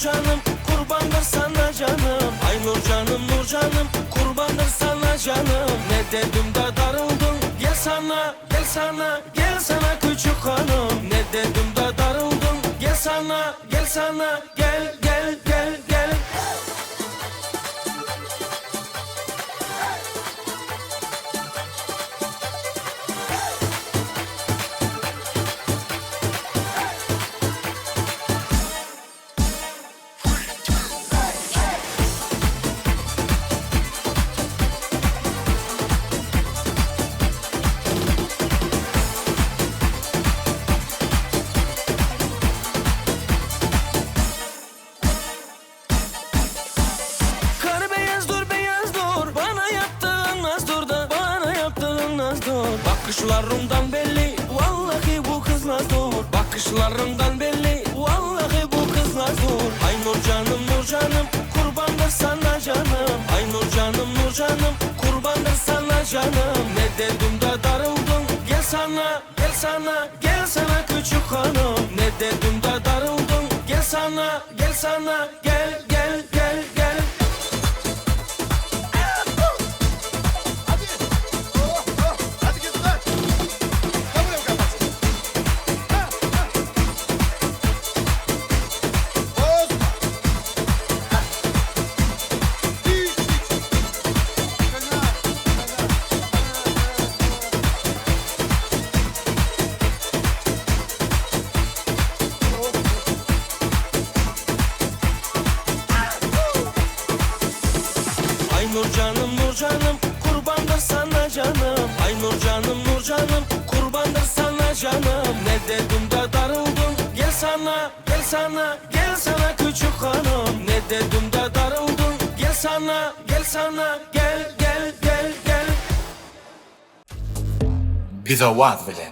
Nurcanım kurbandır sana canım. Ay Nurcanım Nurcanım kurbandır sana canım. Ne dedim de darıldın, gel sana gel sana gel sana küçük hanım. Ne dedim de darıldın, gel sana gel sana gel gel gel gel. Bakışlarımdan belli, vallahi bu kız nazdur. Bakışlarımdan belli, vallahi bu kız nazdur. Ay Nurcanım Nurcanım kurbandır sana canım. Ay Nurcanım Nurcanım kurbandır sana canım. Ne dedim de darıldın, gel sana gel sana gel sana küçük hanım. Ne dedim de darıldın, gel sana gel sana gel gel gel gel. Nurcanım Nurcanım kurbandır sana canım. Ay Nurcanım Nurcanım kurbandır sana canım. Ne dedim de darıldın, gel sana gel sana gel sana küçük hanım. Ne dedim de darıldın, gel sana gel sana gel gel gel gel. Biz o Vazvelen.